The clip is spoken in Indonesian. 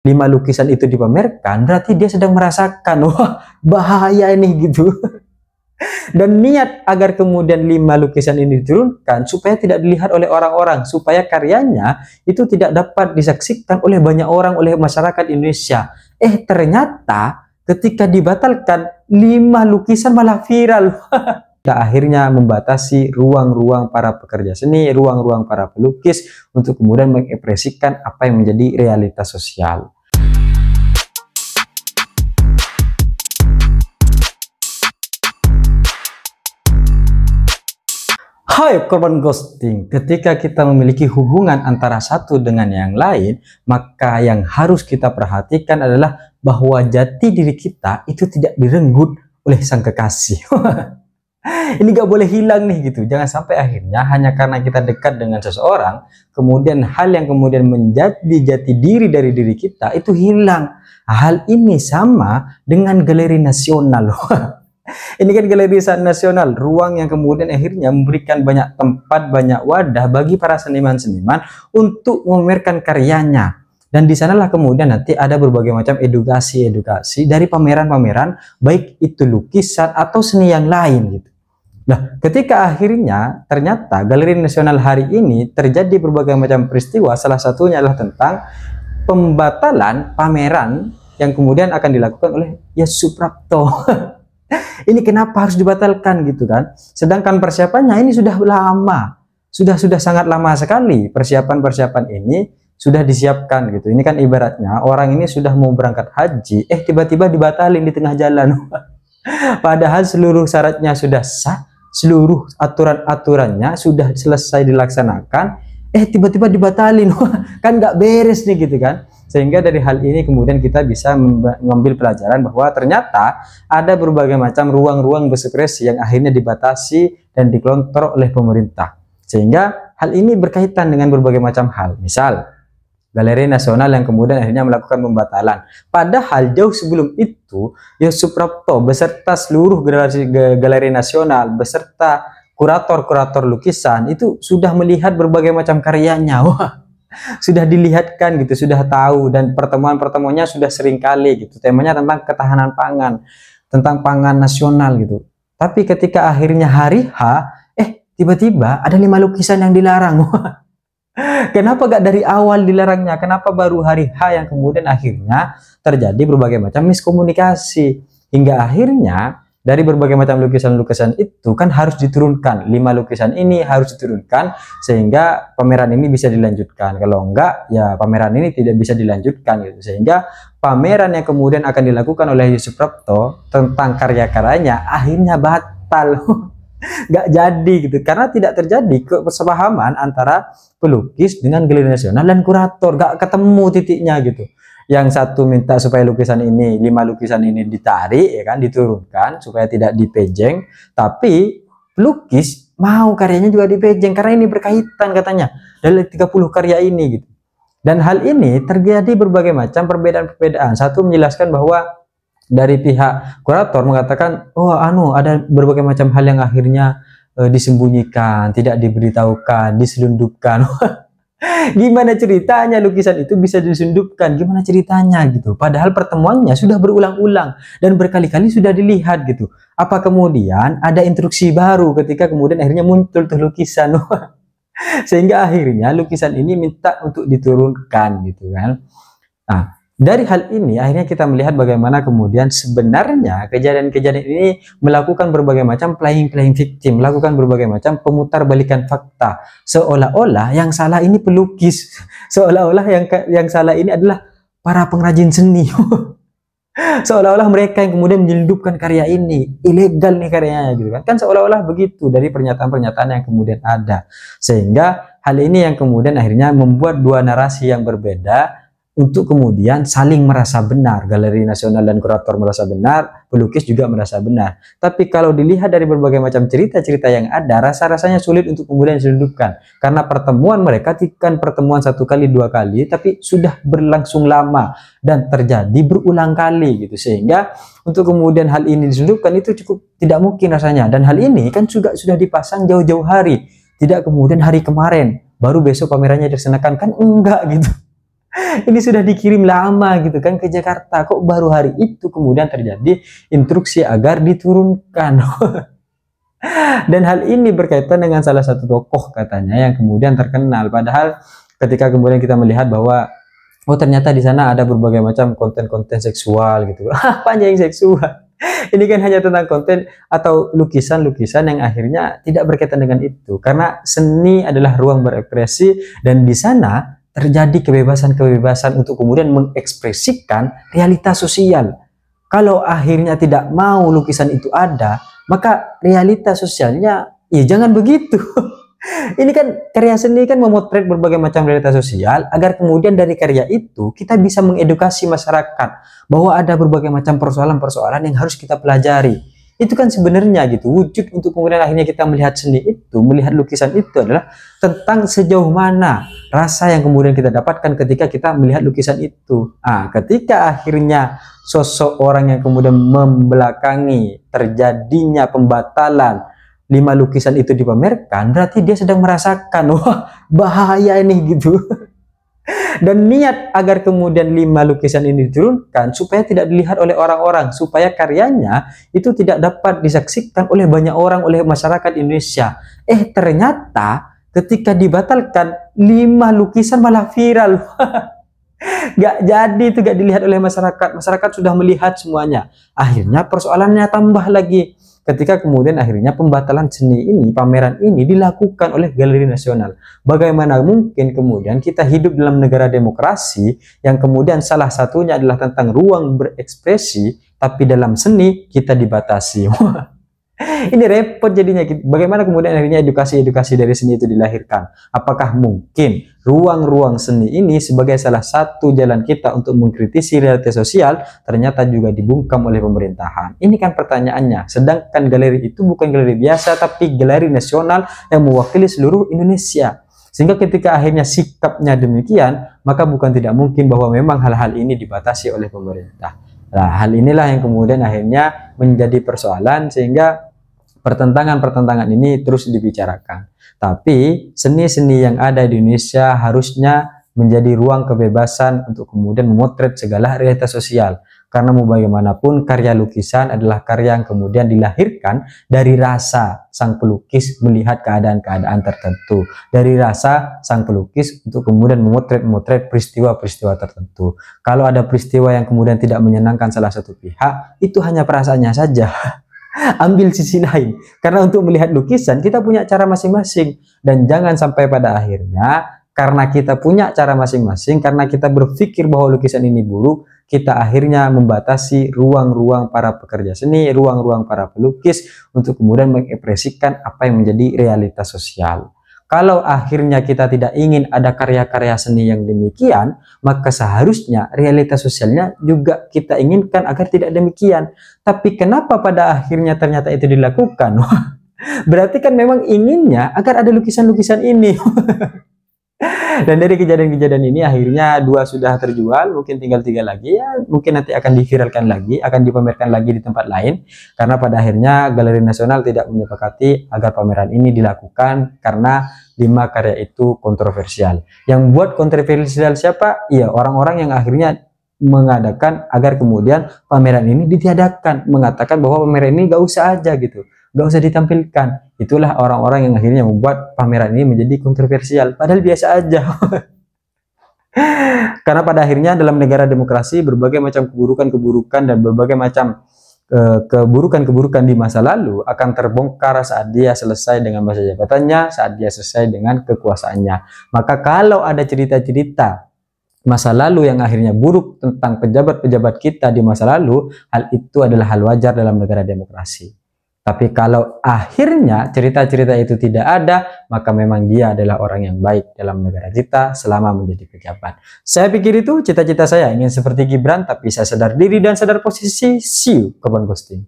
5 lukisan itu dipamerkan, berarti dia sedang merasakan, wah bahaya ini gitu. Dan niat agar kemudian 5 lukisan ini diturunkan supaya tidak dilihat oleh orang-orang, supaya karyanya itu tidak dapat disaksikan oleh banyak orang, oleh masyarakat Indonesia. Ternyata ketika dibatalkan, 5 lukisan malah viral. Kita akhirnya membatasi ruang-ruang para pekerja seni, ruang-ruang para pelukis untuk kemudian mengekspresikan apa yang menjadi realitas sosial. Hai korban ghosting, ketika kita memiliki hubungan antara satu dengan yang lain, maka yang harus kita perhatikan adalah bahwa jati diri kita itu tidak direnggut oleh sang kekasih. Ini gak boleh hilang nih gitu. Jangan sampai akhirnya hanya karena kita dekat dengan seseorang, kemudian hal yang kemudian menjadi jati diri dari diri kita itu hilang. Hal ini sama dengan Galeri Nasional. Ini kan galeri nasional, ruang yang kemudian akhirnya memberikan banyak tempat, banyak wadah bagi para seniman-seniman untuk memamerkan karyanya. Dan di sanalah kemudian nanti ada berbagai macam edukasi dari pameran-pameran, baik itu lukisan atau seni yang lain gitu. Nah, ketika akhirnya ternyata Galeri Nasional hari ini terjadi berbagai macam peristiwa, salah satunya adalah tentang pembatalan pameran yang kemudian akan dilakukan oleh Yas Suprapto. Ini kenapa harus dibatalkan gitu kan? Sedangkan persiapannya ini sudah lama, sudah sangat lama sekali persiapan ini sudah disiapkan gitu. Ini kan ibaratnya orang ini sudah mau berangkat haji, tiba-tiba dibatalin di tengah jalan. Padahal seluruh syaratnya sudah sah, seluruh aturan-aturannya sudah selesai dilaksanakan, tiba-tiba dibatalin. Kan nggak beres nih gitu kan. Sehingga dari hal ini kemudian kita bisa mengambil pelajaran bahwa ternyata ada berbagai macam ruang-ruang berekspresi yang akhirnya dibatasi dan dikontrol oleh pemerintah. Sehingga hal ini berkaitan dengan berbagai macam hal. Misal, Galeri Nasional yang kemudian akhirnya melakukan pembatalan. Padahal jauh sebelum itu, Yas Suprapto beserta seluruh Galeri Nasional, beserta kurator-kurator lukisan itu sudah melihat berbagai macam karyanya. Wah, sudah dilihatkan gitu, sudah tahu, dan pertemuan-pertemuannya sudah sering kali gitu. Temanya tentang ketahanan pangan, tentang pangan nasional gitu. Tapi ketika akhirnya hari H, tiba-tiba ada 5 lukisan yang dilarang. Kenapa gak dari awal dilarangnya? Kenapa baru hari H yang kemudian akhirnya terjadi berbagai macam miskomunikasi, hingga akhirnya dari berbagai macam lukisan-lukisan itu kan harus diturunkan. 5 lukisan ini harus diturunkan sehingga pameran ini bisa dilanjutkan. Kalau enggak, ya pameran ini tidak bisa dilanjutkan gitu. Sehingga pameran yang kemudian akan dilakukan oleh Yas Suprapto tentang karya-karyanya akhirnya batal. Nggak jadi gitu, karena tidak terjadi kesepahaman antara pelukis dengan Galeri Nasional dan kurator. Nggak ketemu titiknya gitu. Yang satu minta supaya lukisan ini, 5 lukisan ini ditarik, ya kan, diturunkan supaya tidak dipejeng, tapi pelukis mau karyanya juga dipejeng karena ini berkaitan katanya dari 30 karya ini gitu. Dan hal ini terjadi berbagai macam perbedaan-perbedaan. Satu menjelaskan bahwa dari pihak kurator mengatakan, ada berbagai macam hal yang akhirnya disembunyikan, tidak diberitahukan, diselundupkan. Gimana ceritanya lukisan itu bisa disundupkan? Gimana ceritanya gitu? Padahal pertemuannya sudah berulang-ulang dan berkali-kali sudah dilihat gitu. Apa kemudian ada instruksi baru ketika kemudian akhirnya muncul tuh lukisan? Sehingga akhirnya lukisan ini minta untuk diturunkan gitu kan. Nah, dari hal ini akhirnya kita melihat bagaimana kemudian sebenarnya kejadian-kejadian ini melakukan berbagai macam playing victim, melakukan berbagai macam pemutarbalikan fakta, seolah-olah yang salah ini pelukis, seolah-olah yang salah ini adalah para pengrajin seni. Seolah-olah mereka yang kemudian menyelundupkan karya ini, ilegal nih karyanya gitu kan. Kan seolah-olah begitu dari pernyataan-pernyataan yang kemudian ada. Sehingga hal ini yang kemudian akhirnya membuat dua narasi yang berbeda untuk kemudian saling merasa benar. Galeri Nasional dan kurator merasa benar, pelukis juga merasa benar. Tapi kalau dilihat dari berbagai macam cerita-cerita yang ada, rasa-rasanya sulit untuk kemudian diselundupkan. Karena pertemuan mereka bukan pertemuan 1 kali 2 kali, tapi sudah berlangsung lama dan terjadi berulang kali gitu. Sehingga untuk kemudian hal ini diselundupkan itu cukup tidak mungkin rasanya. Dan hal ini kan juga sudah dipasang jauh-jauh hari, tidak kemudian hari kemarin baru besok pamerannya dilaksanakan, kan enggak gitu. Ini sudah dikirim lama gitu kan ke Jakarta, kok baru hari itu kemudian terjadi instruksi agar diturunkan. Dan hal ini berkaitan dengan salah satu tokoh katanya yang kemudian terkenal. Padahal ketika kemudian kita melihat bahwa oh ternyata di sana ada berbagai macam konten-konten seksual gitu. Apanya yang seksual? Ini kan hanya tentang konten atau lukisan-lukisan yang akhirnya tidak berkaitan dengan itu. Karena seni adalah ruang berekspresi dan di sana terjadi kebebasan-kebebasan untuk kemudian mengekspresikan realitas sosial. Kalau akhirnya tidak mau lukisan itu ada, maka realitas sosialnya ya jangan begitu. Ini kan karya seni kan memotret berbagai macam realitas sosial agar kemudian dari karya itu kita bisa mengedukasi masyarakat bahwa ada berbagai macam persoalan-persoalan yang harus kita pelajari. Itu kan sebenarnya gitu wujud untuk kemudian akhirnya kita melihat seni itu, melihat lukisan itu adalah tentang sejauh mana rasa yang kemudian kita dapatkan ketika kita melihat lukisan itu. Ketika akhirnya sosok orang yang kemudian membelakangi terjadinya pembatalan 5 lukisan itu dipamerkan, berarti dia sedang merasakan wah bahaya ini gitu. Dan niat agar kemudian 5 lukisan ini diturunkan supaya tidak dilihat oleh orang-orang, supaya karyanya itu tidak dapat disaksikan oleh banyak orang, oleh masyarakat Indonesia. Ternyata ketika dibatalkan 5 lukisan malah viral. Gak jadi itu, gak dilihat oleh masyarakat. Masyarakat sudah melihat semuanya. Akhirnya persoalannya tambah lagi ketika kemudian akhirnya pembatalan seni ini, pameran ini dilakukan oleh Galeri Nasional. Bagaimana mungkin kemudian kita hidup dalam negara demokrasi yang kemudian salah satunya adalah tentang ruang berekspresi, tapi dalam seni kita dibatasi. Ini repot jadinya. Bagaimana kemudian akhirnya edukasi-edukasi dari seni itu dilahirkan? Apakah mungkin ruang-ruang seni ini sebagai salah satu jalan kita untuk mengkritisi realitas sosial ternyata juga dibungkam oleh pemerintahan? Ini kan pertanyaannya. Sedangkan galeri itu bukan galeri biasa, tapi galeri nasional yang mewakili seluruh Indonesia. Sehingga ketika akhirnya sikapnya demikian, maka bukan tidak mungkin bahwa memang hal-hal ini dibatasi oleh pemerintah. Nah, hal inilah yang kemudian akhirnya menjadi persoalan sehingga pertentangan-pertentangan ini terus dibicarakan. Tapi seni-seni yang ada di Indonesia harusnya menjadi ruang kebebasan untuk kemudian memotret segala realitas sosial. Karena mau bagaimanapun karya lukisan adalah karya yang kemudian dilahirkan dari rasa sang pelukis melihat keadaan-keadaan tertentu. Dari rasa sang pelukis untuk kemudian memotret peristiwa-peristiwa tertentu. Kalau ada peristiwa yang kemudian tidak menyenangkan salah satu pihak, itu hanya perasaannya saja. Ambil sisi lain, karena untuk melihat lukisan kita punya cara masing-masing, dan jangan sampai pada akhirnya karena kita punya cara masing-masing, karena kita berpikir bahwa lukisan ini buruk, kita akhirnya membatasi ruang-ruang para pekerja seni, ruang-ruang para pelukis untuk kemudian mengekspresikan apa yang menjadi realitas sosial. Kalau akhirnya kita tidak ingin ada karya-karya seni yang demikian, maka seharusnya realitas sosialnya juga kita inginkan agar tidak demikian. Tapi kenapa pada akhirnya ternyata itu dilakukan? Berarti kan memang inginnya agar ada lukisan-lukisan ini. Dan dari kejadian-kejadian ini akhirnya 2 sudah terjual, mungkin tinggal 3 lagi, ya mungkin nanti akan diviralkan lagi, akan dipamerkan lagi di tempat lain, karena pada akhirnya Galeri Nasional tidak menyepakati agar pameran ini dilakukan karena 5 karya itu kontroversial. Yang buat kontroversial siapa? Iya, orang-orang yang akhirnya mengadakan agar kemudian pameran ini ditiadakan, mengatakan bahwa pameran ini gak usah aja gitu, gak usah ditampilkan. Itulah orang-orang yang akhirnya membuat pameran ini menjadi kontroversial, padahal biasa aja. Karena pada akhirnya dalam negara demokrasi berbagai macam keburukan-keburukan dan berbagai macam keburukan-keburukan di masa lalu akan terbongkar saat dia selesai dengan masa jabatannya, saat dia selesai dengan kekuasaannya. Maka kalau ada cerita-cerita masa lalu yang akhirnya buruk tentang pejabat-pejabat kita di masa lalu, hal itu adalah hal wajar dalam negara demokrasi. Tapi kalau akhirnya cerita-cerita itu tidak ada, maka memang dia adalah orang yang baik dalam negara kita selama menjadi pejabat. Saya pikir itu cita-cita saya, ingin seperti Gibran, tapi saya sadar diri dan sadar posisi. See you, kawan ghosting.